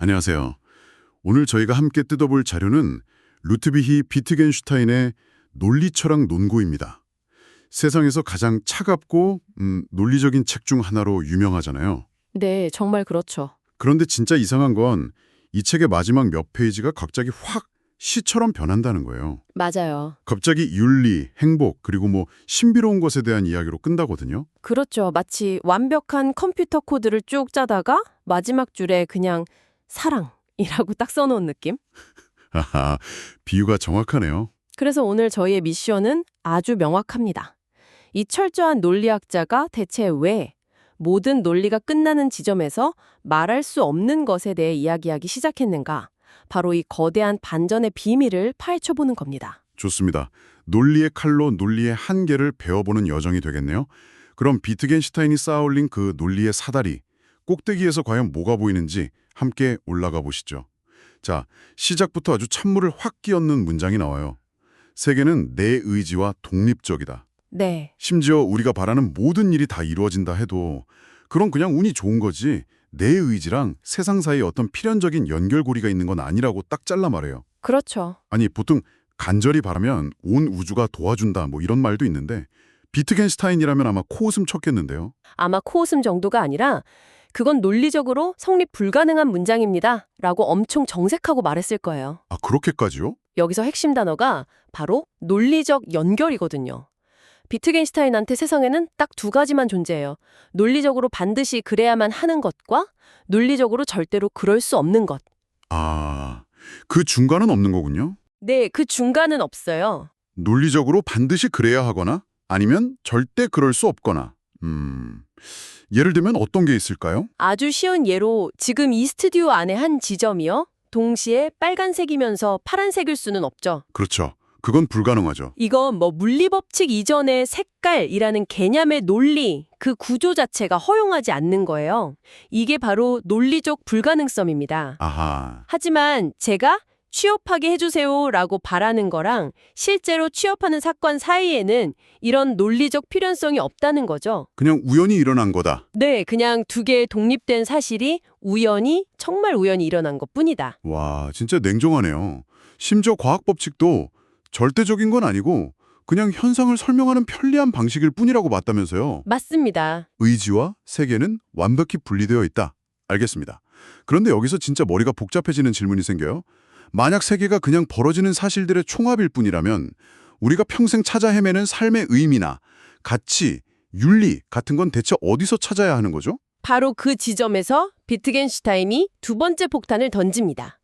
안녕하세요. 오늘 저희가 함께 뜯어볼 자료는 루트비히 비트겐슈타인의 논리철학 논고입니다. 세상에서 가장 차갑고 논리적인 책 중 하나로 유명하잖아요. 네, 정말 그렇죠. 그런데 진짜 이상한 건 이 책의 마지막 몇 페이지가 갑자기 확 시처럼 변한다는 거예요. 맞아요. 갑자기 윤리, 행복, 그리고 신비로운 것에 대한 이야기로 끝나거든요. 그렇죠. 마치 완벽한 컴퓨터 코드를 쭉 짜다가 마지막 줄에 그냥 사랑이라고 딱 써놓은 느낌? 하하, 비유가 정확하네요. 그래서 오늘 저희의 미션은 아주 명확합니다. 이 철저한 논리학자가 대체 왜 모든 논리가 끝나는 지점에서 말할 수 없는 것에 대해 이야기하기 시작했는가? 바로 이 거대한 반전의 비밀을 파헤쳐보는 겁니다. 좋습니다. 논리의 칼로 논리의 한계를 배워보는 여정이 되겠네요. 그럼 비트겐슈타인이 쌓아올린 그 논리의 사다리, 꼭대기에서 과연 뭐가 보이는지 함께 올라가 보시죠. 자, 시작부터 아주 찬물을 확 끼얹는 문장이 나와요. 세계는 내 의지와 독립적이다. 네, 심지어 우리가 바라는 모든 일이 다 이루어진다 해도 그건 그냥 운이 좋은 거지 내 의지랑 세상 사이에 어떤 필연적인 연결고리가 있는 건 아니라고 딱 잘라 말해요. 그렇죠. 아니 보통 간절히 바라면 온 우주가 도와준다 이런 말도 있는데 비트겐슈타인이라면 아마 코웃음 쳤겠는데요. 아마 코웃음 정도가 아니라 그건 논리적으로 성립 불가능한 문장입니다. 라고 엄청 정색하고 말했을 거예요. 아 그렇게까지요? 여기서 핵심 단어가 바로 논리적 연결이거든요. 비트겐슈타인한테 세상에는 딱 두 가지만 존재해요. 논리적으로 반드시 그래야만 하는 것과 논리적으로 절대로 그럴 수 없는 것. 아, 그 중간은 없는 거군요. 네, 그 중간은 없어요. 논리적으로 반드시 그래야 하거나 아니면 절대 그럴 수 없거나. 예를 들면 어떤 게 있을까요? 아주 쉬운 예로 지금 이 스튜디오 안에 한 지점이요. 동시에 빨간색이면서 파란색일 수는 없죠. 그렇죠. 그건 불가능하죠. 이건 물리법칙 이전의 색깔이라는 개념의 논리, 그 구조 자체가 허용하지 않는 거예요. 이게 바로 논리적 불가능성입니다. 아하. 하지만 제가 취업하게 해주세요라고 바라는 거랑 실제로 취업하는 사건 사이에는 이런 논리적 필연성이 없다는 거죠. 그냥 우연히 일어난 거다. 네, 그냥 두 개의 독립된 사실이 우연히, 정말 우연히 일어난 것뿐이다. 와, 진짜 냉정하네요. 심지어 과학 법칙도 절대적인 건 아니고 그냥 현상을 설명하는 편리한 방식일 뿐이라고 맞다면서요. 맞습니다. 의지와 세계는 완벽히 분리되어 있다. 알겠습니다. 그런데 여기서 진짜 머리가 복잡해지는 질문이 생겨요. 만약 세계가 그냥 벌어지는 사실들의 총합일 뿐이라면 우리가 평생 찾아 헤매는 삶의 의미나 가치, 윤리 같은 건 대체 어디서 찾아야 하는 거죠? 바로 그 지점에서 비트겐슈타인이 두 번째 폭탄을 던집니다.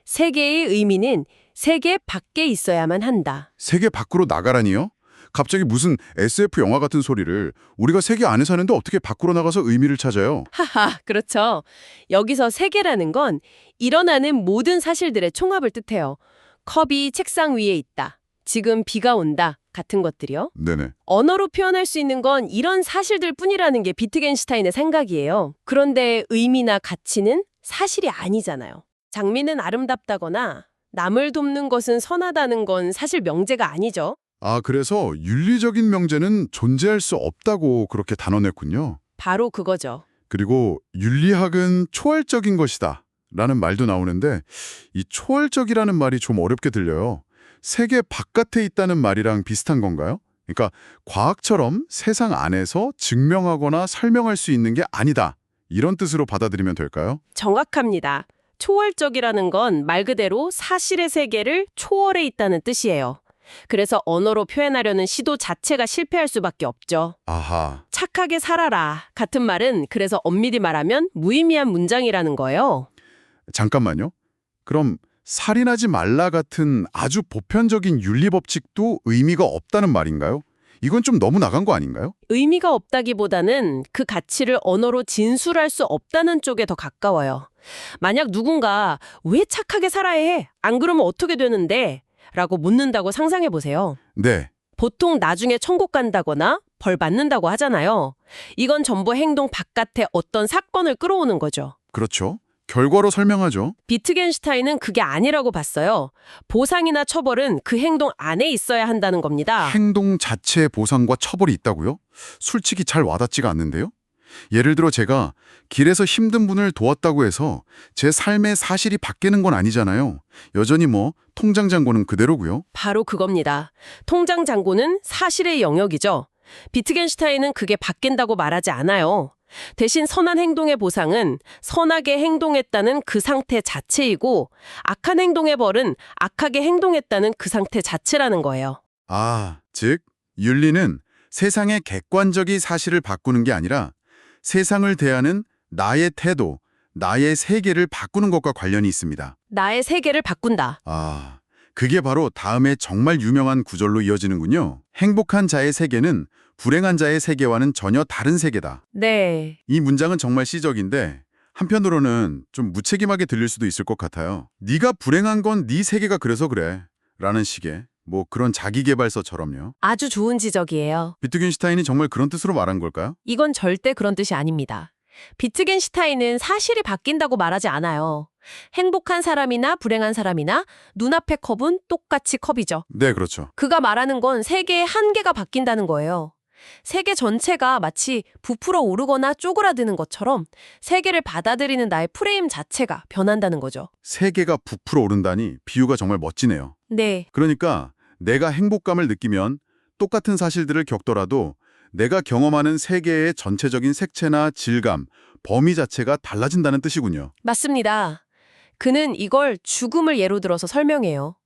세계의 의미는 세계 밖에 있어야만 한다. 세계 밖으로 나가라니요? 갑자기 무슨 SF 영화 같은 소리를 우리가 세계 안에 사는데 어떻게 밖으로 나가서 의미를 찾아요? 하하, 그렇죠. 여기서 세계라는 건 일어나는 모든 사실들의 총합을 뜻해요. 컵이 책상 위에 있다. 지금 비가 온다. 같은 것들이요. 네네. 언어로 표현할 수 있는 건 이런 사실들 뿐이라는 게 비트겐슈타인의 생각이에요. 그런데 의미나 가치는 사실이 아니잖아요. 장미는 아름답다거나 남을 돕는 것은 선하다는 건 사실 명제가 아니죠. 아, 그래서 윤리적인 명제는 존재할 수 없다고 그렇게 단언했군요. 바로 그거죠. 그리고 윤리학은 초월적인 것이다 라는 말도 나오는데 이 초월적이라는 말이 좀 어렵게 들려요. 세계 바깥에 있다는 말이랑 비슷한 건가요? 그러니까 과학처럼 세상 안에서 증명하거나 설명할 수 있는 게 아니다. 이런 뜻으로 받아들이면 될까요? 정확합니다. 초월적이라는 건 말 그대로 사실의 세계를 초월해 있다는 뜻이에요. 그래서 언어로 표현하려는 시도 자체가 실패할 수밖에 없죠. 아하. 착하게 살아라 같은 말은 그래서 엄밀히 말하면 무의미한 문장이라는 거예요. 잠깐만요. 그럼 살인하지 말라 같은 아주 보편적인 윤리 법칙도 의미가 없다는 말인가요? 이건 좀 너무 나간 거 아닌가요? 의미가 없다기보다는 그 가치를 언어로 진술할 수 없다는 쪽에 더 가까워요. 만약 누군가 왜 착하게 살아야 해? 안 그러면 어떻게 되는데? 라고 묻는다고 상상해 보세요. 네. 보통 나중에 천국 간다거나 벌 받는다고 하잖아요. 이건 전부 행동 바깥에 어떤 사건을 끌어오는 거죠. 그렇죠. 결과로 설명하죠. 비트겐슈타인은 그게 아니라고 봤어요. 보상이나 처벌은 그 행동 안에 있어야 한다는 겁니다. 행동 자체의 보상과 처벌이 있다고요? 솔직히 잘 와닿지가 않는데요? 예를 들어 제가 길에서 힘든 분을 도왔다고 해서 제 삶의 사실이 바뀌는 건 아니잖아요. 여전히 통장 잔고는 그대로고요. 바로 그겁니다. 통장 잔고는 사실의 영역이죠. 비트겐슈타인은 그게 바뀐다고 말하지 않아요. 대신 선한 행동의 보상은 선하게 행동했다는 그 상태 자체이고 악한 행동의 벌은 악하게 행동했다는 그 상태 자체라는 거예요. 즉 윤리는 세상의 객관적인 사실을 바꾸는 게 아니라 세상을 대하는 나의 태도, 나의 세계를 바꾸는 것과 관련이 있습니다. 나의 세계를 바꾼다. 그게 바로 다음에 정말 유명한 구절로 이어지는군요. 행복한 자의 세계는 불행한 자의 세계와는 전혀 다른 세계다. 네. 이 문장은 정말 시적인데 한편으로는 좀 무책임하게 들릴 수도 있을 것 같아요. 네가 불행한 건 네 세계가 그래서 그래 라는 식의 그런 자기계발서처럼요. 아주 좋은 지적이에요. 비트겐슈타인이 정말 그런 뜻으로 말한 걸까요? 이건 절대 그런 뜻이 아닙니다. 비트겐슈타인은 사실이 바뀐다고 말하지 않아요. 행복한 사람이나 불행한 사람이나 눈앞의 컵은 똑같이 컵이죠. 네, 그렇죠. 그가 말하는 건 세계의 한계가 바뀐다는 거예요. 세계 전체가 마치 부풀어 오르거나 쪼그라드는 것처럼 세계를 받아들이는 나의 프레임 자체가 변한다는 거죠. 세계가 부풀어 오른다니 비유가 정말 멋지네요. 네, 그러니까 내가 행복감을 느끼면 똑같은 사실들을 겪더라도 내가 경험하는 세계의 전체적인 색채나 질감, 범위 자체가 달라진다는 뜻이군요. 맞습니다. 그는 이걸 죽음을 예로 들어서 설명해요.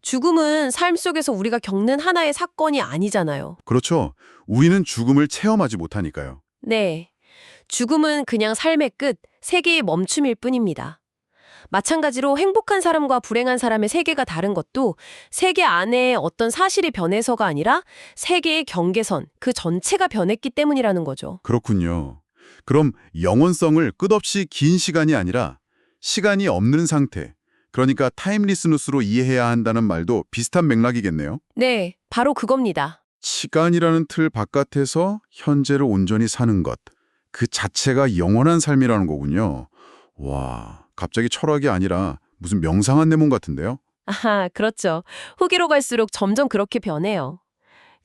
죽음은 삶 속에서 우리가 겪는 하나의 사건이 아니잖아요. 그렇죠. 우리는 죽음을 체험하지 못하니까요. 네. 죽음은 그냥 삶의 끝, 세계의 멈춤일 뿐입니다. 마찬가지로 행복한 사람과 불행한 사람의 세계가 다른 것도 세계 안에 어떤 사실이 변해서가 아니라 세계의 경계선, 그 전체가 변했기 때문이라는 거죠. 그렇군요. 그럼 영원성을 끝없이 긴 시간이 아니라 시간이 없는 상태, 그러니까 타임리스누스로 이해해야 한다는 말도 비슷한 맥락이겠네요. 네, 바로 그겁니다. 시간이라는 틀 바깥에서 현재를 온전히 사는 것, 그 자체가 영원한 삶이라는 거군요. 와, 갑자기 철학이 아니라 무슨 명상한 내용 같은데요? 아하, 그렇죠. 후기로 갈수록 점점 그렇게 변해요.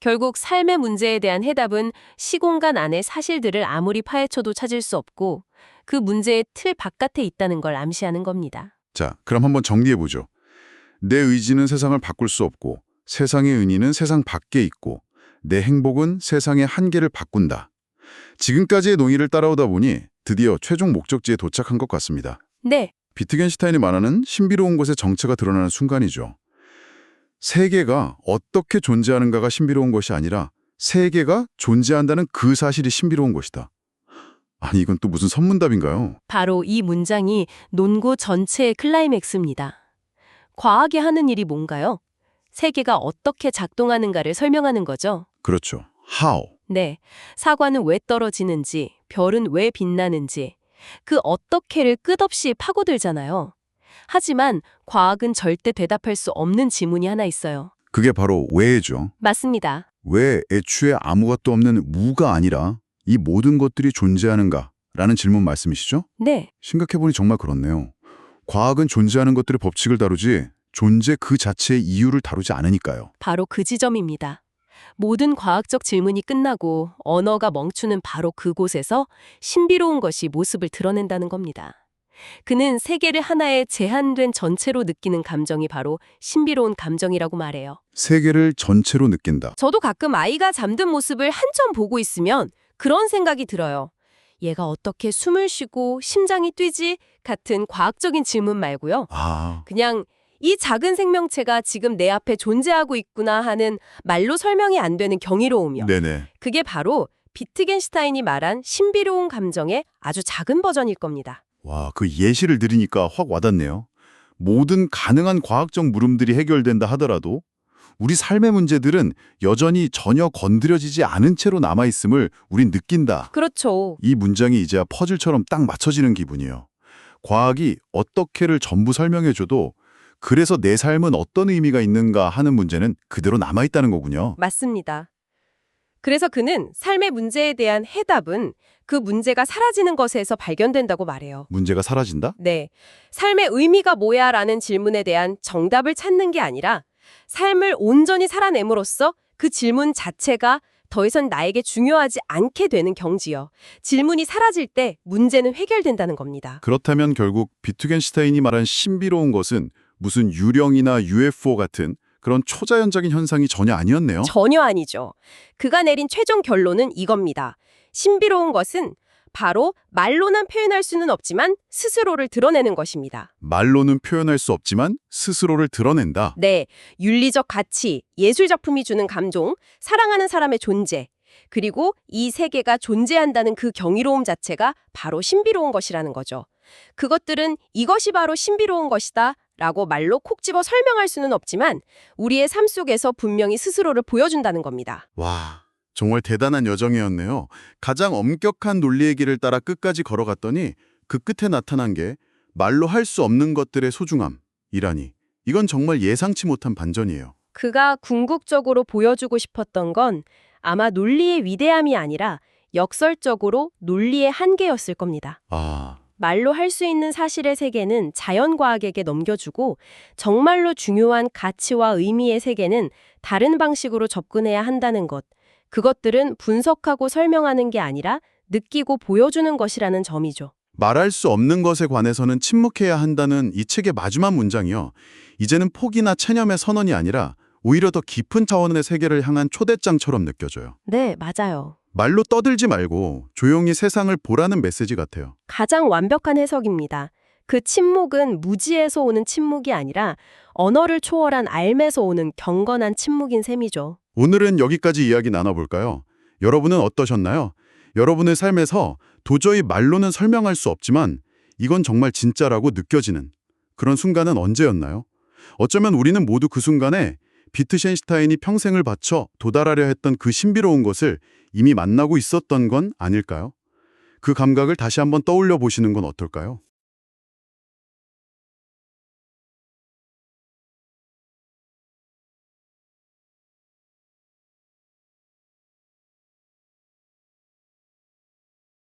결국 삶의 문제에 대한 해답은 시공간 안의 사실들을 아무리 파헤쳐도 찾을 수 없고 그 문제의 틀 바깥에 있다는 걸 암시하는 겁니다. 자, 그럼 한번 정리해보죠. 내 의지는 세상을 바꿀 수 없고 세상의 은희는 세상 밖에 있고 내 행복은 세상의 한계를 바꾼다. 지금까지의 논의를 따라오다 보니 드디어 최종 목적지에 도착한 것 같습니다. 네, 비트겐슈타인이 말하는 신비로운 것의 정체가 드러나는 순간이죠. 세계가 어떻게 존재하는가가 신비로운 것이 아니라 세계가 존재한다는 그 사실이 신비로운 것이다. 아니, 이건 또 무슨 선문답인가요? 바로 이 문장이 논고 전체의 클라이맥스입니다. 과학이 하는 일이 뭔가요? 세계가 어떻게 작동하는가를 설명하는 거죠. 그렇죠. How. 네, 사과는 왜 떨어지는지, 별은 왜 빛나는지, 그 어떻게를 끝없이 파고들잖아요. 하지만 과학은 절대 대답할 수 없는 지문이 하나 있어요. 그게 바로 왜죠. 맞습니다. 왜 애초에 아무것도 없는 무가 아니라 이 모든 것들이 존재하는가? 라는 질문 말씀이시죠? 네, 생각해보니 정말 그렇네요. 과학은 존재하는 것들의 법칙을 다루지 존재 그 자체의 이유를 다루지 않으니까요. 바로 그 지점입니다. 모든 과학적 질문이 끝나고 언어가 멈추는 바로 그곳에서 신비로운 것이 모습을 드러낸다는 겁니다. 그는 세계를 하나의 제한된 전체로 느끼는 감정이 바로 신비로운 감정이라고 말해요. 세계를 전체로 느낀다. 저도 가끔 아이가 잠든 모습을 한점 보고 있으면 그런 생각이 들어요. 얘가 어떻게 숨을 쉬고 심장이 뛰지? 같은 과학적인 질문 말고요. 그냥 이 작은 생명체가 지금 내 앞에 존재하고 있구나 하는 말로 설명이 안 되는 경이로움이요. 네네. 그게 바로 비트겐슈타인이 말한 신비로운 감정의 아주 작은 버전일 겁니다. 와, 그 예시를 들으니까 확 와닿네요. 모든 가능한 과학적 물음들이 해결된다 하더라도 우리 삶의 문제들은 여전히 전혀 건드려지지 않은 채로 남아있음을 우린 느낀다. 그렇죠. 이 문장이 이제야 퍼즐처럼 딱 맞춰지는 기분이에요. 과학이 어떻게를 전부 설명해줘도 그래서 내 삶은 어떤 의미가 있는가 하는 문제는 그대로 남아있다는 거군요. 맞습니다. 그래서 그는 삶의 문제에 대한 해답은 그 문제가 사라지는 것에서 발견된다고 말해요. 문제가 사라진다? 네. 삶의 의미가 뭐야? 라는 질문에 대한 정답을 찾는 게 아니라 삶을 온전히 살아냄으로써 그 질문 자체가 더 이상 나에게 중요하지 않게 되는 경지요. 질문이 사라질 때 문제는 해결된다는 겁니다. 그렇다면 결국 비트겐슈타인이 말한 신비로운 것은 무슨 유령이나 UFO 같은 그런 초자연적인 현상이 전혀 아니었네요. 전혀 아니죠. 그가 내린 최종 결론은 이겁니다. 신비로운 것은 바로 말로는 표현할 수는 없지만 스스로를 드러내는 것입니다. 말로는 표현할 수 없지만 스스로를 드러낸다. 네, 윤리적 가치, 예술 작품이 주는 감동, 사랑하는 사람의 존재, 그리고 이 세계가 존재한다는 그 경이로움 자체가 바로 신비로운 것이라는 거죠. 그것들은 이것이 바로 신비로운 것이다 라고 말로 콕 집어 설명할 수는 없지만 우리의 삶 속에서 분명히 스스로를 보여준다는 겁니다. 와, 정말 대단한 여정이었네요. 가장 엄격한 논리의 길을 따라 끝까지 걸어갔더니 그 끝에 나타난 게 말로 할 수 없는 것들의 소중함이라니. 이건 정말 예상치 못한 반전이에요. 그가 궁극적으로 보여주고 싶었던 건 아마 논리의 위대함이 아니라 역설적으로 논리의 한계였을 겁니다. 아, 말로 할 수 있는 사실의 세계는 자연과학에게 넘겨주고 정말로 중요한 가치와 의미의 세계는 다른 방식으로 접근해야 한다는 것. 그것들은 분석하고 설명하는 게 아니라 느끼고 보여주는 것이라는 점이죠. 말할 수 없는 것에 관해서는 침묵해야 한다는 이 책의 마지막 문장이요. 이제는 포기나 체념의 선언이 아니라 오히려 더 깊은 차원의 세계를 향한 초대장처럼 느껴져요. 네, 맞아요. 말로 떠들지 말고 조용히 세상을 보라는 메시지 같아요. 가장 완벽한 해석입니다. 그 침묵은 무지에서 오는 침묵이 아니라 언어를 초월한 알매서 오는 경건한 침묵인 셈이죠. 오늘은 여기까지 이야기 나눠볼까요? 여러분은 어떠셨나요? 여러분의 삶에서 도저히 말로는 설명할 수 없지만 이건 정말 진짜라고 느껴지는 그런 순간은 언제였나요? 어쩌면 우리는 모두 그 순간에 비트겐슈타인이 평생을 바쳐 도달하려 했던 그 신비로운 것을 이미 만나고 있었던 건 아닐까요? 그 감각을 다시 한번 떠올려 보시는 건 어떨까요?